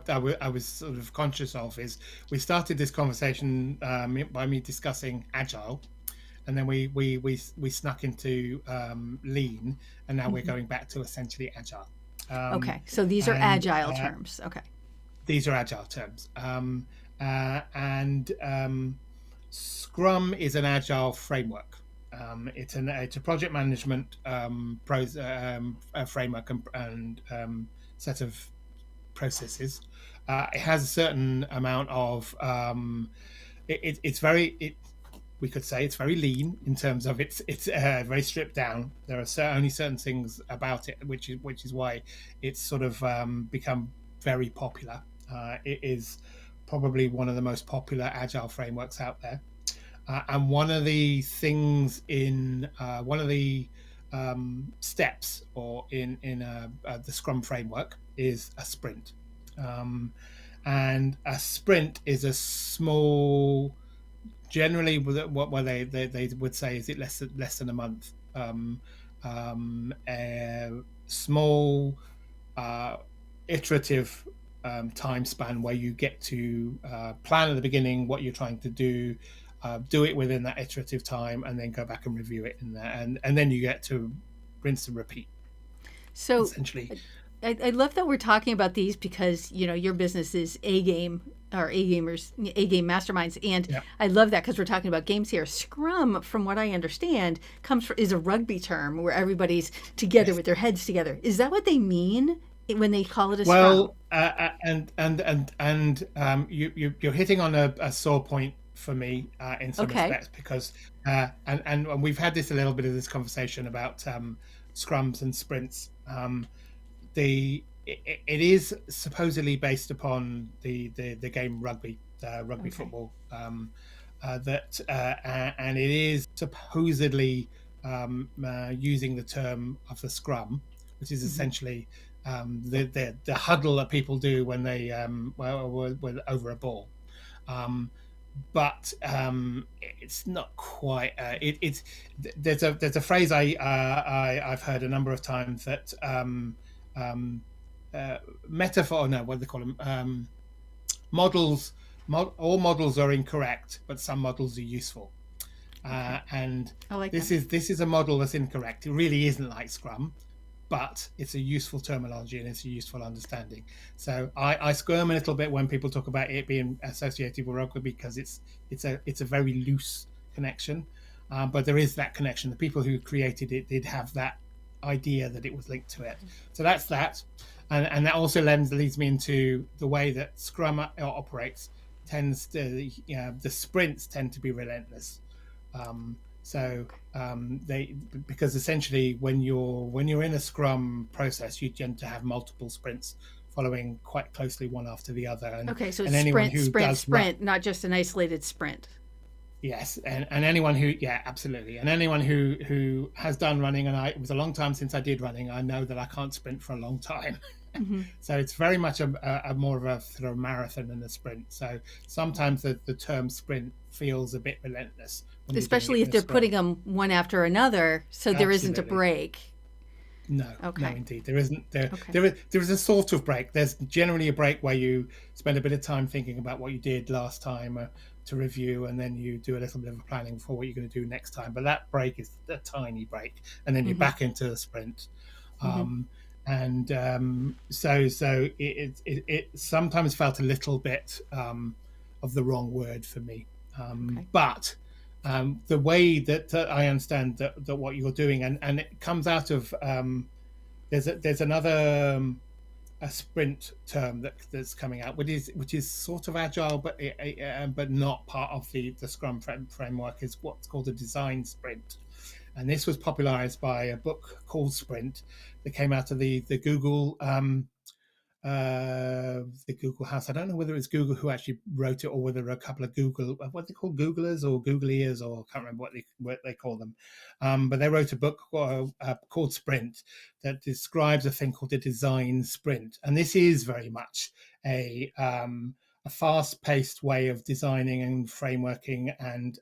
was sort of conscious of is we started this conversation by me discussing agile, and then we snuck into lean, and now we're Mhm. going back to essentially agile. Um, Okay, so these are and agile terms. Okay. these are agile terms. And Scrum is an agile framework. It's a project management framework and set of processes. It has a certain amount of it's very we could say it's very lean in terms of it's very stripped down. There are only certain things about it, which is why it's sort of become very popular. It is probably one of the most popular agile frameworks out there. And one of the things in one of the steps or in the Scrum framework is a sprint. Um, and a sprint is a small, generally what they would say is it less than a month. A small uh, iterative time span where you get to plan at the beginning what you're trying to do it within that iterative time, and then go back and review it in there, and then you get to rinse and repeat, So essentially. I love that we're talking about these because, your business is A game or A gamers, A game masterminds. And Yeah. I love that because we're talking about games here. Scrum, from what I understand, is a rugby term where everybody's together Yes. with their heads together. Is that what they mean when they call it a scrum? Well, you're hitting on a sore point for me in some Okay. respects because and we've had this a little bit of this conversation about scrums and sprints. It is supposedly based upon the game rugby Okay. football, and it is supposedly using the term of the scrum, which is Hmm. essentially the huddle that people do when they over a ball. Um, but it's not quite. There's a phrase I've heard a number of times that um, metaphor. No, what do they call them? Models. All models are incorrect, but some models are useful. Okay. And I like that. this is a model that's incorrect. It really isn't like Scrum, but it's a useful terminology and it's a useful understanding. So I squirm a little bit when people talk about it being associated with rugby because it's a very loose connection, but there is that connection. The people who created it did have that idea that it was linked to it. So that's that, and that also leads me into the way that Scrum operates. tends to, the sprints tend to be relentless. So they, because essentially when you're in a Scrum process, you tend to have multiple sprints following quite closely one after the other, Okay, so and it's anyone sprint, who sprint, does run. sprint, not just an isolated sprint. Yes, and anyone who, yeah, absolutely, and anyone who has done running, and it was a long time since I did running, I know that I can't sprint for a long time. Mm-hmm. So it's very much a more of a sort of marathon than a sprint. So sometimes the term sprint feels a bit relentless when you're doing it Especially in if a they're Scrum. putting them one after another, so there isn't a Absolutely. break. No, no, Okay. indeed, there isn't. There, Okay. there is a sort of break. There's generally a break where you spend a bit of time thinking about what you did last time to review, and then you do a little bit of planning for what you're going to do next time. But that break is a tiny break, and then you're Mm-hmm. back into the sprint. Mm-hmm. Um, and so it sometimes felt a little bit of the wrong word for me. Okay. But the way that I understand that what you're doing, and it comes out of there's another a sprint term that's coming out, which is sort of agile, but not part of the Scrum framework. Is what's called a design sprint, and this was popularized by a book called Sprint that came out of the Google the Google House. I don't know whether it's Google who actually wrote it or whether a couple of Google, what they call Googlers or Googleers, or I can't remember what they call them. But they wrote a book called Sprint that describes a thing called the design sprint, and this is very much a fast-paced way of designing and frameworking and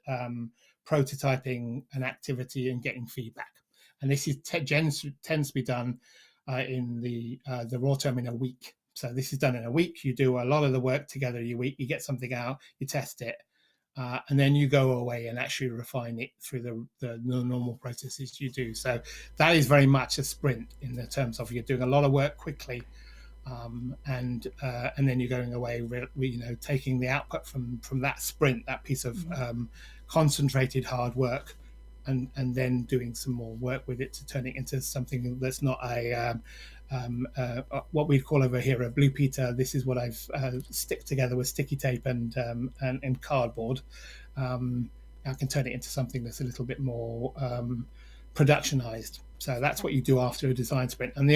prototyping an activity and getting feedback. And this tends to be done in the raw term in a week. So this is done in a week. You do a lot of the work together in a week. You get something out, you test it, and then you go away and actually refine it through the normal processes you do. So that is very much a sprint in the terms of you're doing a lot of work quickly, and then you're going away, taking the output from that sprint, that piece of concentrated hard work, and then doing some more work with it to turn it into something that's not what we call over here a blue peter. This is what I've stick together with sticky tape and cardboard. I can turn it into something that's a little bit more productionized. So that's what you do after a design sprint. And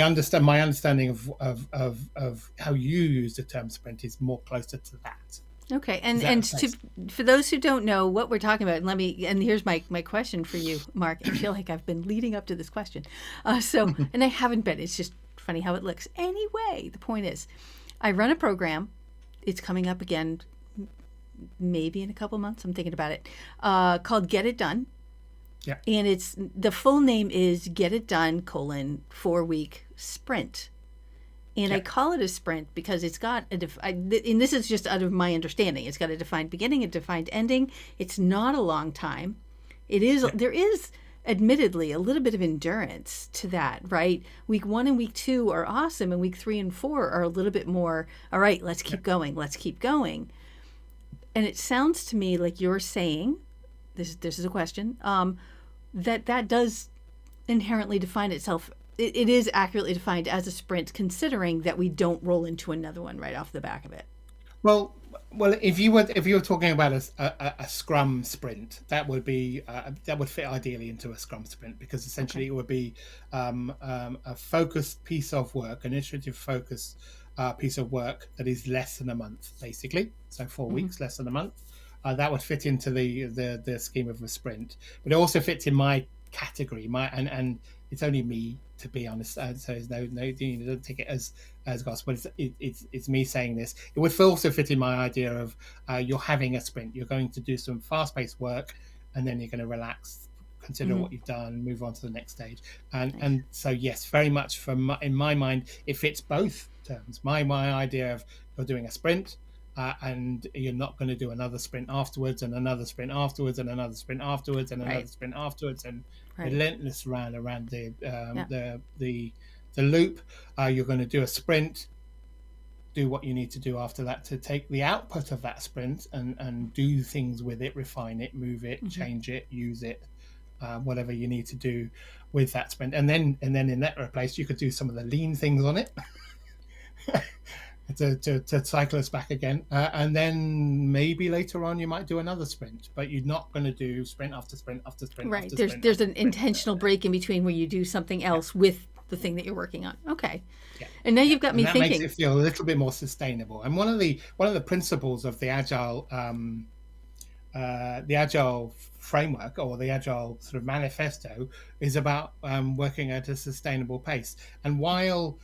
my understanding of how you use the term sprint is more closer to that. Okay, and for those who don't know what we're talking about, and here's my question for you, Mark. I feel like I've been leading up to this question, and I haven't been. It's just funny how it looks. Anyway, the point is, I run a program. It's coming up again, maybe in a couple months. I'm thinking about it. Called Get It Done. Yeah. And it's the full name is Get It Done: 4-week sprint. And I call it a sprint because it's got and this is just out of my understanding. It's got a defined beginning, a defined ending. It's not a long time. There is admittedly a little bit of endurance to that, right? Week 1 and week 2 are awesome, and week 3 and 4 are a little bit more, all right, let's keep going. Let's keep going. And it sounds to me like you're saying, this is a question, that does inherently define itself. It is accurately defined as a sprint, considering that we don't roll into another one right off the back of it. Well, if you were talking about a Scrum sprint, that would fit ideally into a Scrum sprint, because essentially it would be a focused piece of work, an iterative focused piece of work that is less than a month, basically. So 4 weeks, less than a month. That would fit into the scheme of a sprint, but it also fits in my category. And it's only me, to be honest. So there's no don't take it as gospel. It's me saying this. It would also fit in my idea of you're having a sprint. You're going to do some fast-paced work, and then you're going to relax, consider what you've done, move on to the next stage. And so yes, very much in my mind, it fits both terms. My idea of you're doing a sprint. And you're not going to do another sprint afterwards, and another sprint afterwards, and another sprint afterwards, and another sprint afterwards, and relentless round around the loop. You're going to do a sprint, do what you need to do after that to take the output of that sprint and do things with it, refine it, move it, change it, use it, whatever you need to do with that sprint. And then in that place, you could do some of the lean things on it. to cycle us back again. And then maybe later on you might do another sprint, but you're not going to do sprint after sprint after sprint Right. after There's sprint there's after an sprint. intentional break in between where you do something Yeah, else with the thing that you're working on. Okay. yeah, And now yeah, you've got and me that makes thinking. it feel a little bit more sustainable. And one of the principles of the agile framework, or the agile sort of manifesto, is about working at a sustainable pace. And while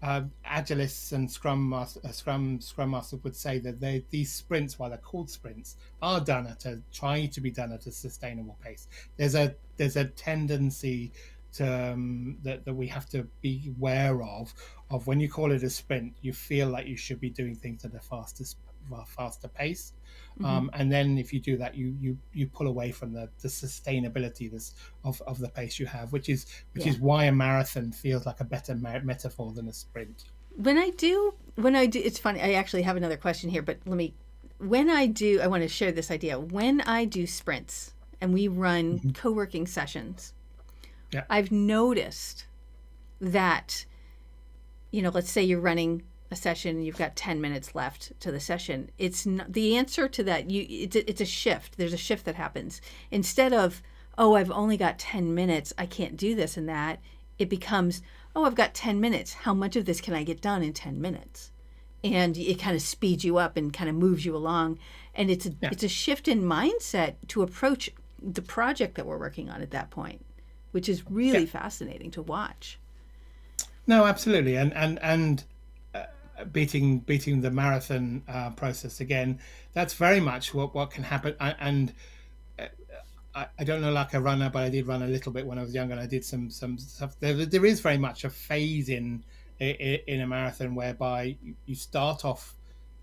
agilists and scrum masters would say that these sprints, while they're called sprints, are trying to be done at a sustainable pace. There's a tendency to that we have to be aware of when you call it a sprint. You feel like you should be doing things at a faster pace, Hmm. and then if you do that, you pull away from the sustainability of the pace you have, which is Yeah. why a marathon feels like a better metaphor than a sprint. When I do, it's funny. I actually have another question here, but when I do, I want to share this idea. When I do sprints and we run Mhm. co-working sessions, Yeah. I've noticed that, let's say you're running a session and you've got 10 minutes left to the session. It's not, the answer to that, it's a shift. There's a shift that happens. Instead of, oh, I've only got 10 minutes, I can't do this and that, it becomes, oh, I've got 10 minutes. How much of this can I get done in 10 minutes? And it kind of speeds you up and kind of moves you along. And it's a, Yeah. it's a shift in mindset to approach the project that we're working on at that point, which is Yeah. really fascinating to watch. No, absolutely. And beating the marathon process again, that's very much what can happen. And I don't know like a runner, but I did run a little bit when I was younger, and I did some stuff. There is very much a phase in a marathon whereby you start off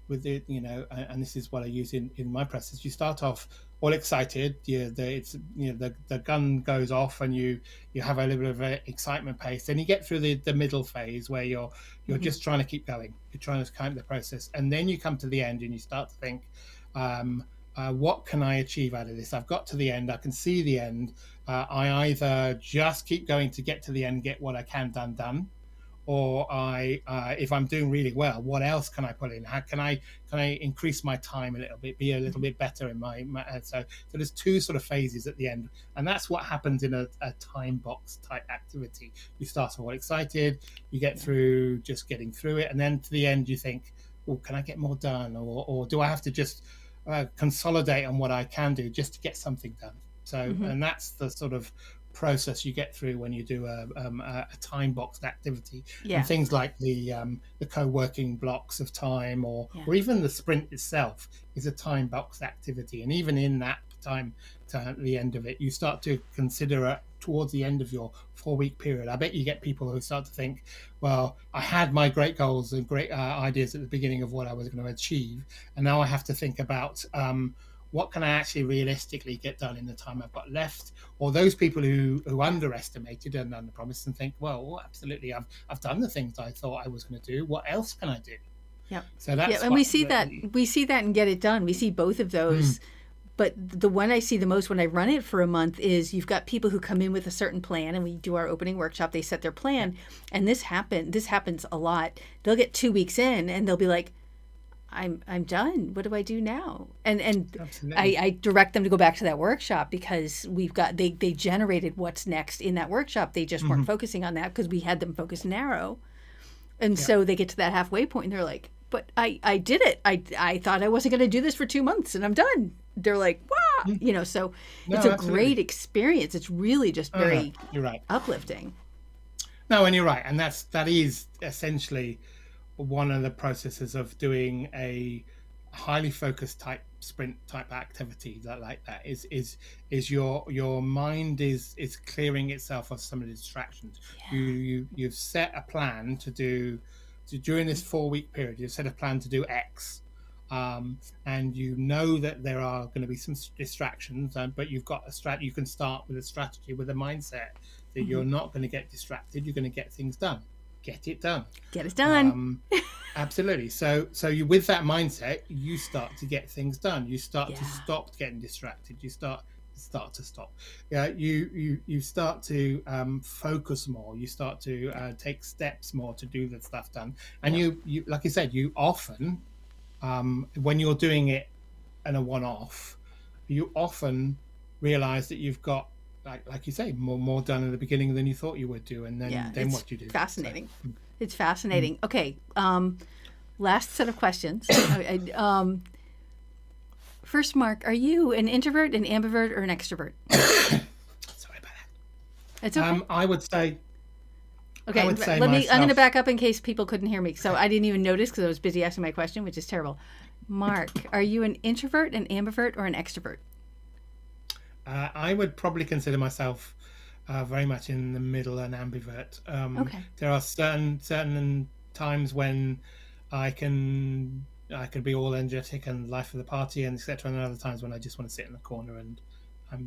with it, and this is what I use in my process. You start off all excited. The gun goes off, and you have a little bit of an excitement pace. Then you get through the middle phase where you're Hmm. just trying to keep going. You're trying to climb the process, and then you come to the end, and you start to think, um, what can I achieve out of this? I've got to the end. I can see the end. I either just keep going to get to the end, get what I can done, or if I'm doing really well, what else can I put in? How can I increase my time a little bit, be a little bit better in my so there's two sort of phases at the end, and that's what happens in a time box type activity. You start off all excited, you get Yeah. through just getting through it, and then to the end you think, well, can I get more done, or do I have to just consolidate on what I can do just to get something done? So, Hmm. and that's the sort of process you get through when you do a time boxed activity. And Yeah. things like the co-working blocks of time, Yeah. or even the sprint itself is a time boxed activity. And even in that time to the end of it, you start to consider it towards the end of your 4 week period. I bet you get people who start to think, well, I had my great goals and great ideas at the beginning of what I was going to achieve, and now I have to think about what can I actually realistically get done in the time I've got left. Or those people who underestimated and underpromised and think, well, absolutely, I've done the things I thought I was going to do. What else can I do? Yep. So Yeah, that's and we what see that we see that and get it done. We see both of mm, those. But the one I see the most when I run it for a month is you've got people who come in with a certain plan, and we do our opening workshop. They set their yeah, plan, and this happens a lot. They'll get 2 weeks in, and they'll be like, I'm done. What do I do now? And I, absolutely. I direct them to go back to that workshop because they generated what's next in that workshop. They just weren't Hmm. focusing on that because we had them focus narrow. And Yeah. so they get to that halfway point and they're like, but I did it. I thought I wasn't going to do this for 2 months and I'm done. They're like, wow. Mm. So No, it's a great absolutely. experience. It's really just Oh, no, very you're right. uplifting. No, and you're right. And that is essentially one of the processes of doing a highly focused type sprint type activity that like that is your mind is clearing itself of some of the distractions. You've set a plan during this 4 week period. You've set a plan to do X, and you know that there are going to be some distractions, but you've got a strat. You can start with a strategy, with a mindset that Hmm. you're not going to get distracted. You're going to get things done. Get it done. Get it done. um, Absolutely. So you, with that mindset, you start to get things done. You start to Yeah. stop getting distracted. You start start to stop. Yeah, you start to focus more. You start to take steps more to do the stuff done. And Yep. you like I said, you often when you're doing it in a one-off, you often realize that you've got like you say more done in the beginning than you thought you would do, and Yeah, then it's what you do. So fascinating. It's mm. fascinating. Okay, last set of questions. First, Mark, are you an introvert, an ambivert, or an extrovert? Sorry about It's that. okay. I Okay, would say let me. I'm going to myself. back up in case people couldn't hear me. So Okay. I didn't even notice because I was busy asking my question, which is terrible. Mark, are you an introvert, an ambivert, or an extrovert? I would probably consider myself very much in the middle and ambivert. Okay. There are certain times when I can I can be all energetic and life of the party and etc. And other times when I just want to sit in the corner and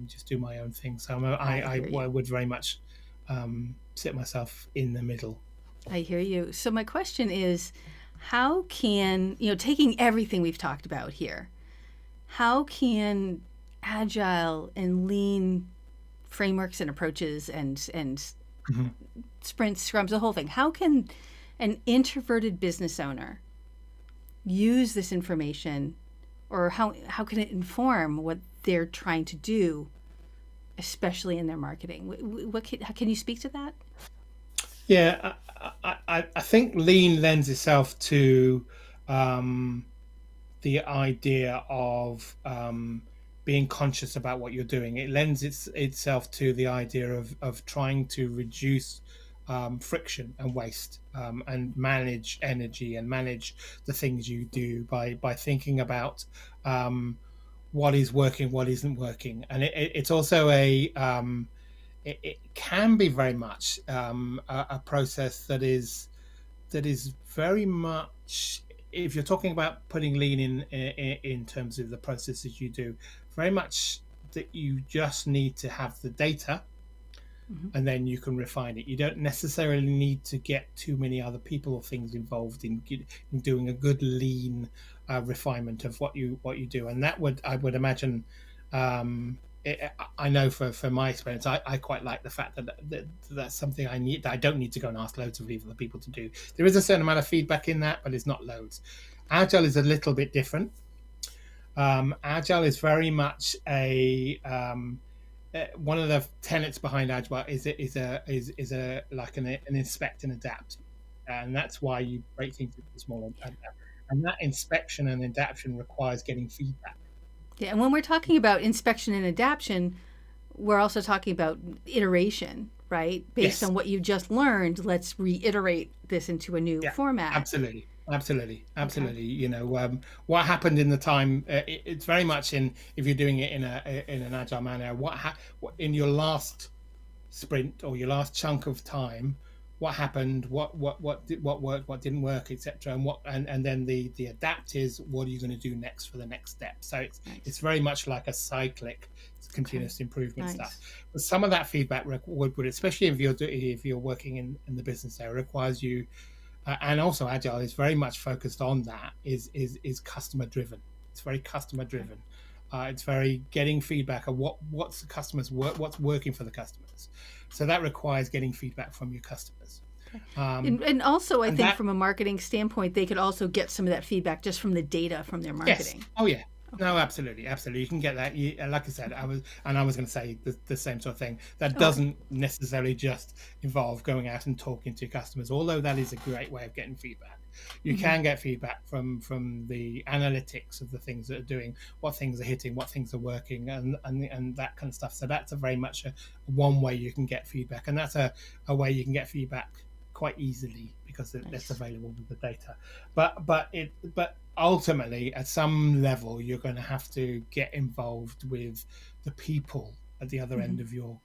just do my own thing. So I hear I you. would very much sit myself in the middle. I hear you. So my question is, how can, taking everything we've talked about here, how can agile and lean frameworks and approaches and Mhm. sprints, scrums, the whole thing, how can an introverted business owner use this information, or how can it inform what they're trying to do, especially in their marketing? How can you speak to that? Yeah, I think lean lends itself to um, the idea of being conscious about what you're doing. It lends itself to the idea of trying to reduce friction and waste and manage energy and manage the things you do by thinking about what is working, what isn't working. And it's also it can be very much a process that is very much, if you're talking about putting lean in terms of the processes you do, very much that you just need to have the data Mm-hmm. and then you can refine it. You don't necessarily need to get too many other people or things involved in doing a good lean refinement of what you do. And that would, I would imagine, I know for my experience, I quite like the fact that that's something I need, that I don't need to go and ask loads of other people to do. There is a certain amount of feedback in that, but it's not loads. Agile is a little bit different. Agile is very much a one of the tenets behind Agile is a like an inspect and adapt, and that's why you break things into small and that inspection and adaptation requires getting feedback. Yeah, and when we're talking about inspection and adaptation, we're also talking about iteration, right? Based Yes, on what you've just learned, let's reiterate this into a new yeah, format. absolutely, absolutely, Okay. absolutely. You know, what happened in the time? It's very much in, if you're doing it in an agile manner. What in your last sprint or your last chunk of time, what happened, what worked, what didn't work, etc. And and then the adapt is, what are you going to do next for the next step. So it's Nice. very much like a cyclic Okay. continuous improvement stuff. Nice. But some of that feedback would, especially if you're working in the business area, requires you, and also agile is very much focused on that, is customer driven. It's very customer Okay. driven. It's very getting feedback of what's the customers work, what's working for the customers. So that requires getting feedback from your customers. Okay. um, And also, I and think that from a marketing standpoint, they could also get some of that feedback just from the data from their Yes. marketing. Oh, yeah. No, Okay. absolutely, absolutely. You can get that. Like I said, I was going to say the same sort of thing. That Okay. doesn't necessarily just involve going out and talking to customers, although that is a great way of getting feedback. You Mm-hmm. can get feedback from the analytics of the things that are doing, what things are hitting, what things are working, and that kind of stuff. So that's a very much a one way you can get feedback, and that's a way you can get feedback quite easily because that's Nice. available with the data. But ultimately, at some level, you're going to have to get involved with the people at the other Mm-hmm. end of your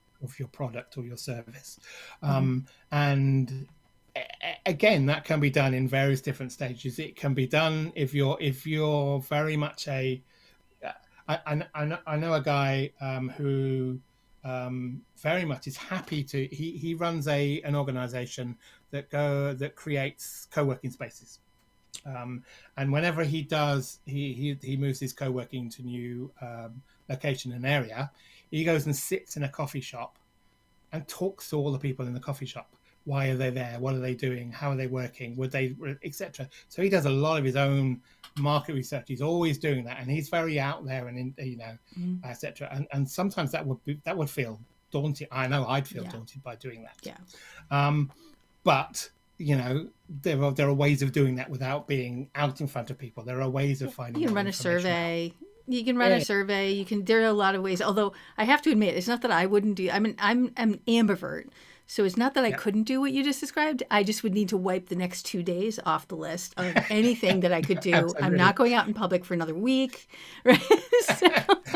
product or your service. Mm-hmm. And again, that can be done in various different stages. It can be done if you're very much a I know a guy who very much is happy to, he runs an organization that creates co-working spaces. And whenever he does, he moves his co-working to new location and area, he goes and sits in a coffee shop and talks to all the people in the coffee shop. Why are they there? What are they doing? How are they working? Would they, etc. So he does a lot of his own market research. He's always doing that, and he's very out there, and etc. And sometimes that would feel daunting. I know I'd feel daunted by doing that. Yeah. But there are ways of doing that without being out in front of people. There are ways of finding. You can run a survey. You can run a survey. You can. There are a lot of ways. Although I have to admit, it's not that I wouldn't do. I'm an ambivert, so it's not that I couldn't do what you just described. I just would need to wipe the next 2 days off the list of anything that I could do. I'm not going out in public for another week, right? So,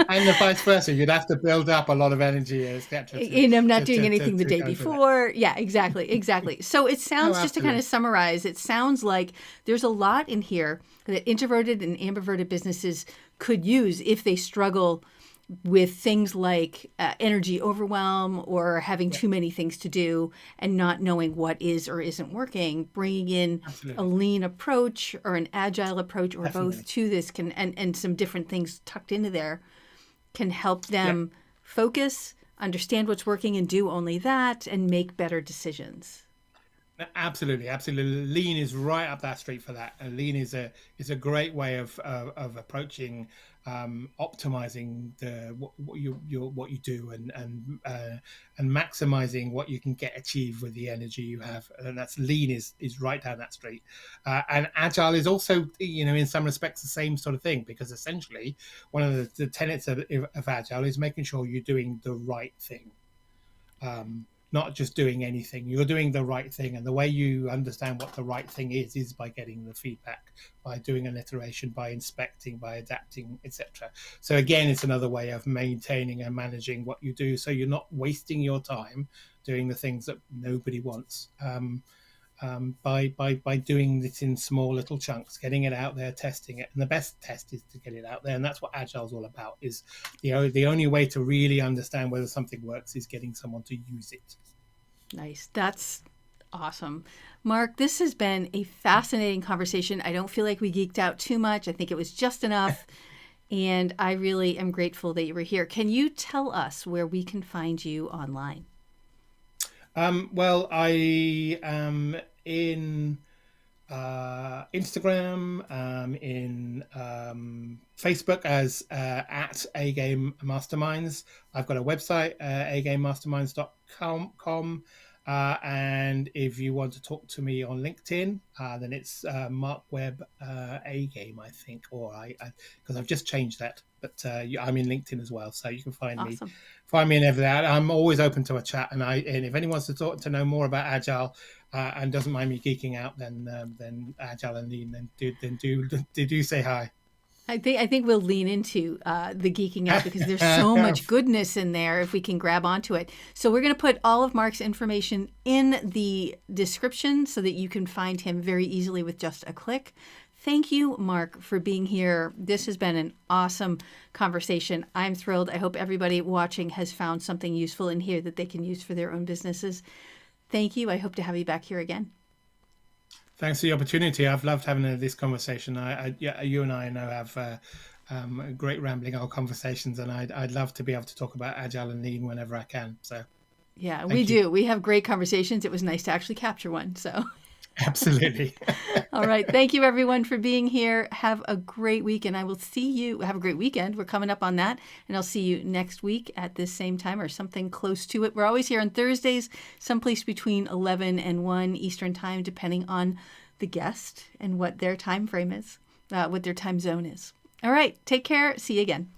and the vice versa. You'd have to build up a lot of energy, etc. And I'm not doing anything the day before. Yeah, exactly. So it sounds, just to kind of summarize, it sounds like there's a lot in here that introverted and ambiverted businesses could use if they struggle with things like energy overwhelm or having too many things to do and not knowing what is or isn't working. Bringing in a lean approach or an agile approach or both to this can and some different things tucked into there can help them focus, understand what's working and do only that, and make better decisions. Absolutely. Lean is right up that street for that. And lean is a great way of approaching optimizing what you do and maximizing what you can get achieved with the energy you have. And that's lean is right down that street. And agile is also, in some respects, the same sort of thing, because essentially one of the tenets of agile is making sure you're doing the right thing. Not just doing anything. You're doing the right thing, and the way you understand what the right thing is by getting the feedback, by doing an iteration, by inspecting, by adapting, etc. So again, it's another way of maintaining and managing what you do, so you're not wasting your time doing the things that nobody wants. By doing this in small little chunks, getting it out there, testing it. And the best test is to get it out there. And that's what Agile is all about, is the only way to really understand whether something works is getting someone to use it. Nice. That's awesome. Mark, this has been a fascinating conversation. I don't feel like we geeked out too much. I think it was just enough. And I really am grateful that you were here. Can you tell us where we can find you online? Well, I am in Instagram, in Facebook as at A Game Masterminds. I've got a website, agamemasterminds.com. And if you want to talk to me on LinkedIn, then it's Mark Webb A Game, I think, or because I've just changed that. But I'm in LinkedIn as well, so you can find me in everywhere. I'm always open to a chat, and if anyone wants to know more about Agile and doesn't mind me geeking out, then Agile and Lean, then do say hi. I think we'll lean into the geeking out, because there's so much goodness in there if we can grab onto it. So we're going to put all of Mark's information in the description so that you can find him very easily with just a click. Thank you, Mark, for being here. This has been an awesome conversation. I'm thrilled. I hope everybody watching has found something useful in here that they can use for their own businesses. Thank you. I hope to have you back here again. Thanks for the opportunity. I've loved having this conversation. You and I know have great rambling old conversations, and I'd love to be able to talk about Agile and Lean whenever I can. So, yeah, we do. We have great conversations. It was nice to actually capture one. So, absolutely. All right. Thank you, everyone, for being here. Have a great week, and I will see you. Have a great weekend. We're coming up on that, and I'll see you next week at this same time or something close to it. We're always here on Thursdays, someplace between 11 and 1 Eastern time, depending on the guest and what their time frame is, what their time zone is. All right. Take care. See you again.